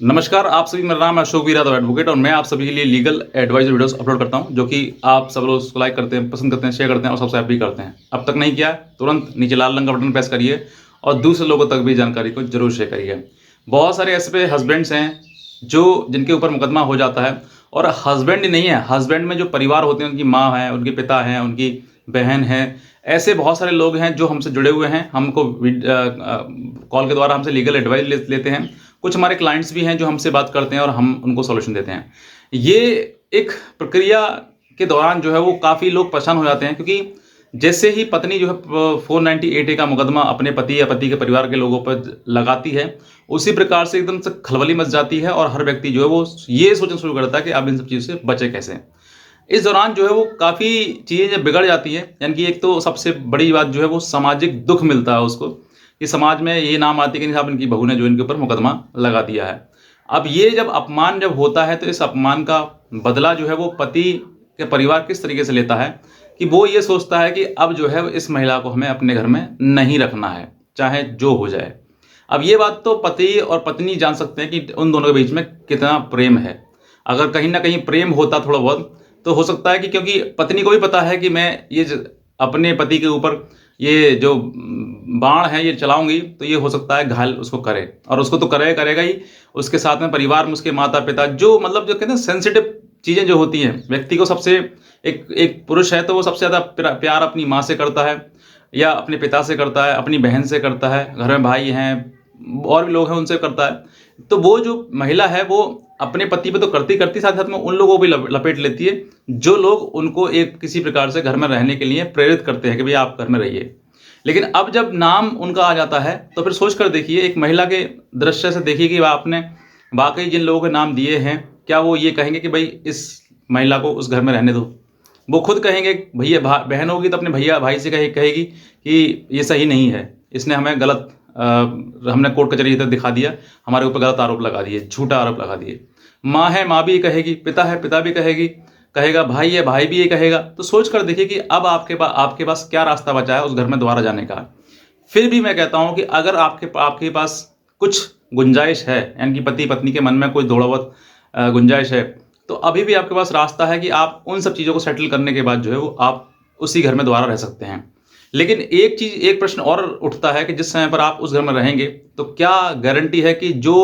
नमस्कार, आप सभी। मेरा नाम है अशोक वीराद एडवोकेट और मैं आप सभी के लिए लीगल एडवाइजर वीडियोस अपलोड करता हूं, जो कि आप सब लोग उसको लाइक करते हैं, पसंद करते हैं, शेयर करते हैं और सब्सक्राइब भी करते हैं। अब तक नहीं किया तुरंत नीचे लाल रंग का बटन प्रेस करिए और दूसरे लोगों तक भी जानकारी को जरूर शेयर करिए। बहुत सारे ऐसे हस्बैंड्स हैं जो जिनके ऊपर मुकदमा हो जाता है, और हस्बैंड ही नहीं है, हस्बैंड में जो परिवार होते हैं, उनकी माँ है, उनके पिता हैं, उनकी बहन है, ऐसे बहुत सारे लोग हैं जो हमसे जुड़े हुए हैं, हमको कॉल के द्वारा हमसे लीगल एडवाइस लेते हैं। कुछ हमारे क्लाइंट्स भी हैं जो हमसे बात करते हैं और हम उनको सॉल्यूशन देते हैं। ये एक प्रक्रिया के दौरान जो है वो काफ़ी लोग परेशान हो जाते हैं, क्योंकि जैसे ही पत्नी जो है 498A का मुकदमा अपने पति या पति के परिवार के लोगों पर लगाती है, उसी प्रकार से एकदम से खलबली मच जाती है और हर व्यक्ति जो है वो ये सोचना शुरू करता है कि अब इन सब चीज़ों से बचे कैसे। इस दौरान जो है वो काफ़ी चीज़ें बिगड़ जाती हैं। यानी कि एक तो सबसे बड़ी बात जो है वो सामाजिक दुख मिलता है उसको, कि समाज में ये नाम आती है कि नहीं साहब, इनकी बहू ने जो इनके ऊपर मुकदमा लगा दिया है। अब ये जब अपमान जब होता है तो इस अपमान का बदला जो है वो पति के परिवार किस तरीके से लेता है, कि वो ये सोचता है कि अब जो है इस महिला को हमें अपने घर में नहीं रखना है, चाहे जो हो जाए। अब ये बात तो पति और पत्नी जान सकते हैं कि उन दोनों के बीच में कितना प्रेम है। अगर कहीं ना कहीं प्रेम होता थोड़ा बहुत, तो हो सकता है कि, क्योंकि पत्नी को भी पता है कि मैं ये अपने पति के ऊपर ये जो बाण है ये चलाऊंगी तो ये हो सकता है घायल उसको करे, और उसको तो करेगा ही। उसके साथ में परिवार में उसके माता पिता, जो मतलब जो कहते हैं सेंसिटिव चीज़ें जो होती हैं व्यक्ति को, सबसे एक एक पुरुष है तो वो सबसे ज़्यादा प्यार अपनी माँ से करता है, या अपने पिता से करता है, अपनी बहन से करता है, घर में भाई हैं और भी लोग हैं उनसे करता है। तो वो जो महिला है वो अपने पति पे तो करती करती साथ साथ में उन लोगों को भी लपेट लेती है जो लोग उनको एक किसी प्रकार से घर में रहने के लिए प्रेरित करते हैं कि भाई आप घर में रहिए। लेकिन अब जब नाम उनका आ जाता है तो फिर सोच कर देखिए, एक महिला के दृष्टि से देखिए कि आपने वाकई जिन लोगों के नाम दिए हैं, क्या वो ये कहेंगे कि भाई इस महिला को उस घर में रहने दो? वो खुद कहेंगे, भैया बहन होगी तो अपने भैया भाई से कहेगी कि ये सही नहीं है, इसने हमें गलत हमने कोर्ट कचहरी तक दिखा दिया, हमारे ऊपर गलत आरोप लगा दिए, झूठा आरोप लगा दिए। माँ है, माँ भी कहेगी, पिता है, पिता भी कहेगा, भाई है, भाई भी ये कहेगा। तो सोच कर देखिए कि अब आपके पास क्या रास्ता बचा है उस घर में दोबारा जाने का। फिर भी मैं कहता हूं कि अगर आपके पास कुछ गुंजाइश है, यानी कि पति पत्नी के मन में कोई थोड़ा बहुत गुंजाइश है, तो अभी भी आपके पास रास्ता है कि आप उन सब चीज़ों को सेटल करने के बाद जो है वो आप उसी घर में दोबारा रह सकते हैं। लेकिन एक प्रश्न और उठता है कि जिस समय पर आप उस घर में रहेंगे तो क्या गारंटी है कि जो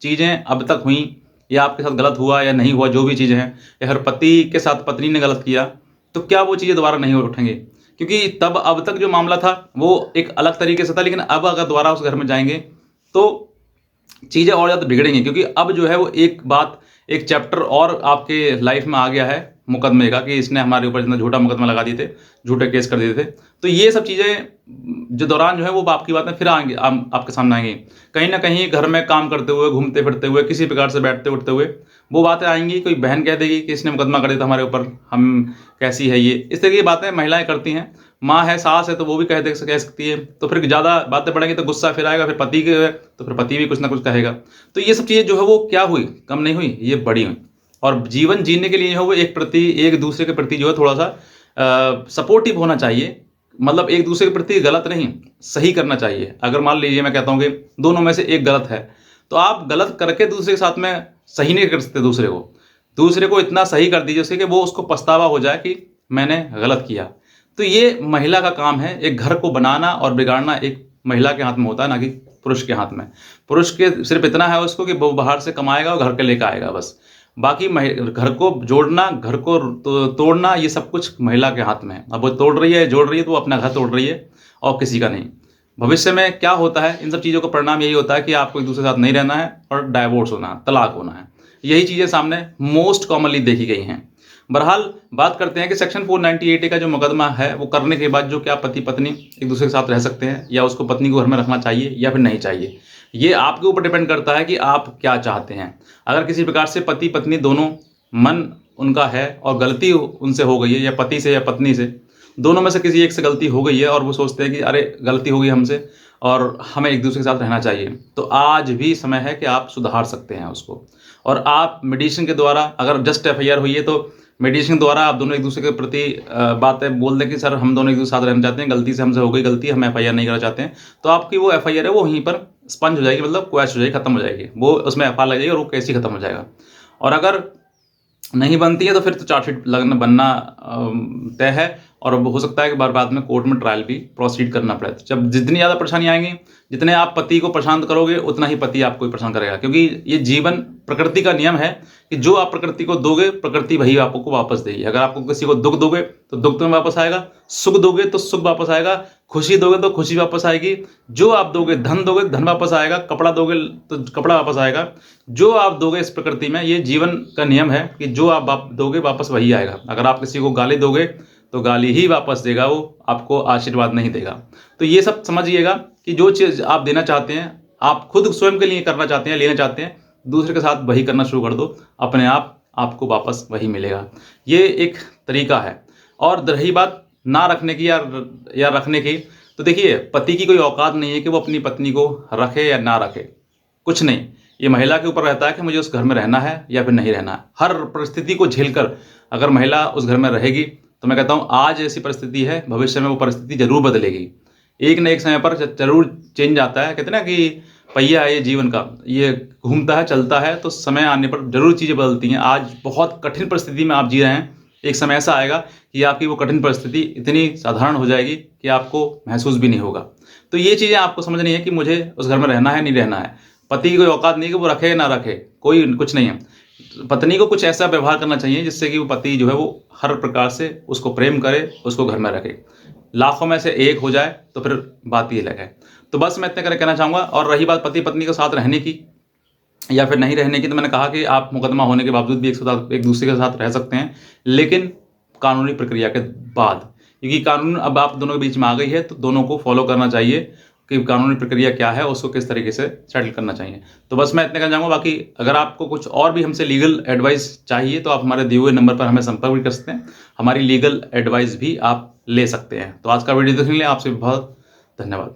चीज़ें अब तक हुई या आपके साथ गलत हुआ या नहीं हुआ, जो भी चीज़ें हैं, या हर पति के साथ पत्नी ने गलत किया, तो क्या वो चीज़ें दोबारा नहीं उठेंगे? क्योंकि तब अब तक जो मामला था वो एक अलग तरीके से था, लेकिन अब अगर दोबारा उस घर में जाएंगे तो चीज़ें और ज़्यादा बिगड़ेंगी, क्योंकि अब जो है वो एक चैप्टर और आपके लाइफ में आ गया है मुकदमे का, कि इसने हमारे ऊपर इतना झूठा मुकदमा लगा दिए थे, झूठे केस कर दिए थे। तो ये सब चीज़ें जो दौरान जो है वो आपकी बातें फिर आएंगी, आपके सामने आएंगी। कहीं ना कहीं घर में काम करते हुए, घूमते फिरते हुए, किसी प्रकार से बैठते उठते हुए वो बातें आएंगी। कोई बहन कह देगी कि इसने मुकदमा कर दिया था हमारे ऊपर, हम कैसी है ये, इस तरह की बातें महिलाएं करती हैं। माँ है, सास है, तो वो भी कह सकती है। तो फिर ज़्यादा बातें बढ़ेंगी तो गुस्सा फिर आएगा, फिर पति के, तो फिर पति भी कुछ ना कुछ कहेगा। तो ये सब चीज़ें जो है वो क्या हुई, कम नहीं हुई, ये बड़ी हुई। और जीवन जीने के लिए जो है वो एक दूसरे के प्रति जो है थोड़ा सा सपोर्टिव होना चाहिए। मतलब एक दूसरे के प्रति गलत नहीं, सही करना चाहिए। अगर मान लीजिए मैं कहता हूँ कि दोनों में से एक गलत है, तो आप गलत करके दूसरे के साथ में सही नहीं कर सकते। दूसरे को इतना सही कर दीजिए उसके कि वो उसको पछतावा हो जाए कि मैंने गलत किया। तो ये महिला का काम है। एक घर को बनाना और बिगाड़ना एक महिला के हाथ में होता है, ना कि पुरुष के हाथ में। पुरुष के सिर्फ इतना है उसको कि वो बाहर से कमाएगा और घर के लेकर आएगा, बस। बाकी घर को जोड़ना, घर को तोड़ना, ये सब कुछ महिला के हाथ में है। अब वो तोड़ रही है, जोड़ रही है, तो वो अपना घर तोड़ रही है और किसी का नहीं। भविष्य में क्या होता है, इन सब चीज़ों का परिणाम यही होता है कि आपको एक दूसरे के साथ नहीं रहना है और डाइवोर्स होना है, तलाक होना है। यही चीज़ें सामने मोस्ट कॉमनली देखी गई हैं। बहरहाल बात करते हैं कि सेक्शन 498A का जो मुकदमा है वो करने के बाद जो क्या पति पत्नी एक दूसरे के साथ रह सकते हैं, या उसको पत्नी को घर में रखना चाहिए या फिर नहीं चाहिए, ये आपके ऊपर डिपेंड करता है कि आप क्या चाहते हैं। अगर किसी प्रकार से पति पत्नी दोनों मन उनका है और गलती उनसे हो गई है, या पति से या पत्नी से, दोनों में से किसी एक से गलती हो गई है और वो सोचते हैं कि अरे गलती हो गई हमसे और हमें एक दूसरे के साथ रहना चाहिए, तो आज भी समय है कि आप सुधार सकते हैं उसको। और आप मेडिएशन के द्वारा, अगर जस्ट FIR हुई है तो मेडिएशन द्वारा आप दोनों एक दूसरे के प्रति बातें बोल दें कि सर हम दोनों एक दूसरे के साथ रहना चाहते हैं, गलती से हमसे हो गई गलती, हम FIR नहीं करना चाहते हैं, तो आपकी वो FIR है वो वहीं पर स्पंज हो जाएगी, मतलब क्वैश हो जाएगी, खत्म हो जाएगी, वो उसमें एफआईआर लग जाएगी और वो केस ही खत्म हो जाएगा। और अगर नहीं बनती है तो फिर तो चार्जशीट बनना तय है, और अब हो सकता है कि बाद में कोर्ट में ट्रायल भी प्रोसीड करना पड़े। तो जब जितनी ज़्यादा परेशानी आएंगी, जितने आप पति को परेशान करोगे, उतना ही पति आपको परेशान करेगा, क्योंकि ये जीवन प्रकृति का नियम है कि जो आप प्रकृति को दोगे, प्रकृति वही आपको वापस देगी। अगर आपको किसी को दुख दोगे तो दुख तुम्हें वापस आएगा, सुख दोगे तो सुख वापस आएगा, खुशी दोगे तो खुशी वापस आएगी, जो आप दोगे धन वापस आएगा, कपड़ा दोगे तो कपड़ा वापस आएगा। जो आप दोगे इस प्रकृति में, ये जीवन का नियम है कि जो आप दोगे वापस वही आएगा। अगर आप किसी को गाली दोगे तो गाली ही वापस देगा, वो आपको आशीर्वाद नहीं देगा। तो ये सब समझिएगा कि जो चीज़ आप देना चाहते हैं, आप खुद स्वयं के लिए करना चाहते हैं, लेना चाहते हैं, दूसरे के साथ वही करना शुरू कर दो, अपने आप आपको वापस वही मिलेगा। ये एक तरीका है। और रही बात ना रखने की या रखने की, तो देखिए, पति की कोई औकात नहीं है कि वो अपनी पत्नी को रखे या ना रखे, कुछ नहीं। ये महिला के ऊपर रहता है कि मुझे उस घर में रहना है या फिर नहीं रहना है। हर परिस्थिति को झेलकर अगर महिला उस घर में रहेगी, तो मैं कहता हूँ आज ऐसी परिस्थिति है, भविष्य में वो परिस्थिति जरूर बदलेगी। एक न एक समय पर जरूर चेंज आता है। कहते हैं ना कि पहिया है ये जीवन का, ये घूमता है, चलता है, तो समय आने पर जरूर चीज़ें बदलती हैं। आज बहुत कठिन परिस्थिति में आप जी रहे हैं, एक समय ऐसा आएगा कि आपकी वो कठिन परिस्थिति इतनी साधारण हो जाएगी कि आपको महसूस भी नहीं होगा। तो ये चीज़ें आपको समझनी है कि मुझे उस घर में रहना है, नहीं रहना है। पति की कोई औकात नहीं कि वो रखे ना रखे, कोई कुछ नहीं है। पत्नी को कुछ ऐसा व्यवहार करना चाहिए जिससे कि वो पति जो है वो हर प्रकार से उसको प्रेम करे, उसको घर में रखे। लाखों में से एक हो जाए तो फिर बात ही अलग है। तो बस मैं इतने कहना चाहूँगा। और रही बात पति पत्नी के साथ रहने की या फिर नहीं रहने की, तो मैंने कहा कि आप मुकदमा होने के बावजूद भी एक दूसरे के साथ रह सकते हैं, लेकिन कानूनी प्रक्रिया के बाद, क्योंकि कानून अब आप दोनों के बीच में आ गई है, तो दोनों को फॉलो करना चाहिए कि कानूनी प्रक्रिया क्या है, उसको किस तरीके से सेटल करना चाहिए। तो बस मैं इतने कहना चाहूँगा। बाकी अगर आपको कुछ और भी हमसे लीगल एडवाइस चाहिए तो आप हमारे दिए हुए नंबर पर हमें संपर्क भी कर सकते हैं, हमारी लीगल एडवाइस भी आप ले सकते हैं। तो आज का वीडियो देखने के लिए आपसे बहुत धन्यवाद।